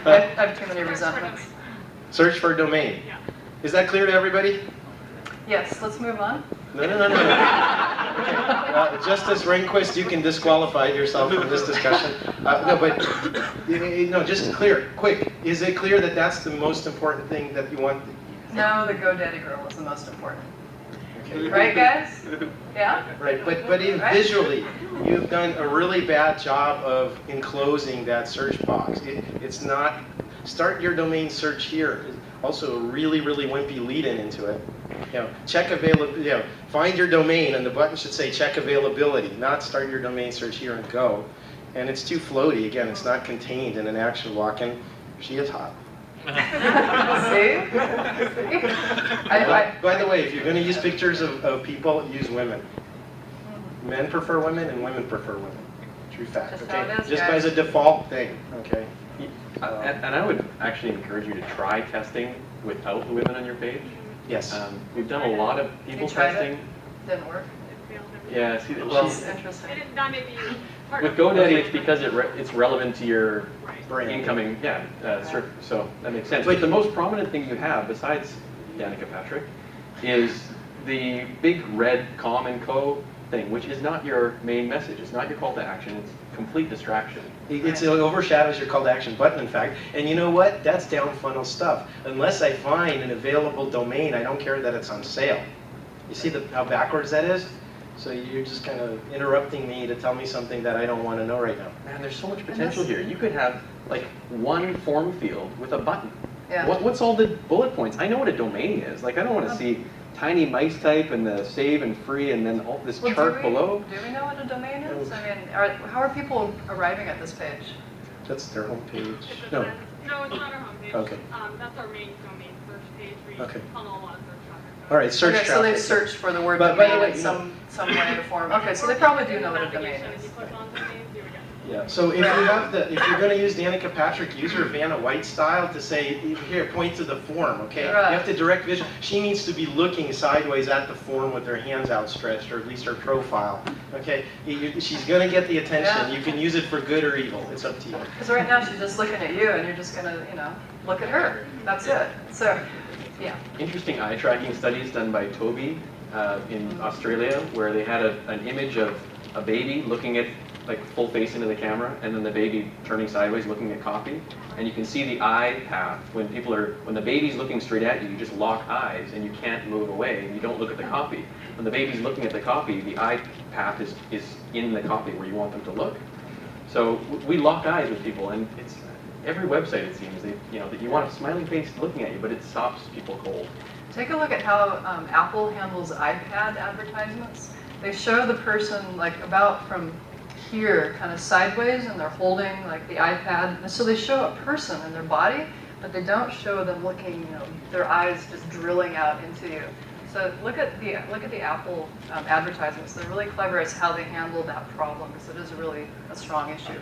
I have too many resentments. Search for domain. Yeah. Is that clear to everybody? Yes, let's move on. No. Okay. Justice Rehnquist, you can disqualify yourself from this discussion. No, just clear, quick. Is it clear that that's the most important thing that you want? No, the GoDaddy girl is the most important. Okay. Right, guys? Yeah? Right, but visually, you've done a really bad job of enclosing that search box. It's not, start your domain search here. Also a really, really wimpy lead-in into it. Check availability, find your domain, and the button should say check availability, not start your domain search here and go. And it's too floaty. Again, it's not contained in an action block, and she is hot. See? By the way, if you're going to use pictures of people, use women. Men prefer women, and women prefer women. True fact. Just Okay, how it is, just guys. as a default thing. Okay. And I would actually encourage you to try testing without the women on your page. Yes. We've done a lot of people You tried it? testing. Didn't work. It failed every Yeah, see, well, That's interesting. That may be part with of GoDaddy, it's because it's relevant to your Right. Brand. incoming, search, so that makes sense. But the most prominent thing you have, besides Danica Patrick, is the big red com and co thing, which is not your main message. It's not your call to action. It's complete distraction. It overshadows your call to action button, in fact. And you know what? That's down funnel stuff. Unless I find an available domain, I don't care that it's on sale. You see how backwards that is? So you're just kind of interrupting me to tell me something that I don't want to know right now. Man, there's so much potential here. You could have like one form field with a button. Yeah. What's all the bullet points? I know what a domain is. Like, I don't want to see tiny mice type and the save and free and then all this chart below. Do we know what a domain is? I mean, how are people arriving at this page? That's their home page. It's No. it's not our homepage. Okay. That's our main domain search page. We Okay. funnel a lot of search traffic. All right, search Okay, so traffic. they've searched for the word But by the domain way, in some way or form. Okay, so they probably do know what a domain Navigation, is. If you click on domains, you would get Yeah. So if you're going to use Danica Patrick, use her Vanna White style to say, here, point to the form, okay? Right. You have to direct vision. She needs to be looking sideways at the form with her hands outstretched, or at least her profile, okay? She's going to get the attention. Yeah. You can use it for good or evil. It's up to you. Because right now she's just looking at you, and you're just gonna, look at her. That's it. So, yeah. Interesting eye tracking studies done by Toby in Australia, where they had an image of a baby looking at like full face into the camera, and then the baby turning sideways looking at copy. And you can see the eye path when the baby's looking straight at you, you just lock eyes and you can't move away and you don't look at the copy. When the baby's looking at the copy, the eye path is in the copy where you want them to look. So we lock eyes with people, and it's every website it seems that you want a smiling face looking at you, but it stops people cold. Take a look at how Apple handles iPad advertisements. They show the person like about from here, kind of sideways, and they're holding like the iPad. And so they show a person in their body, but they don't show them looking, their eyes just drilling out into you. So look at the Apple advertisements. They're really clever as how they handle that problem, because it is really a strong issue.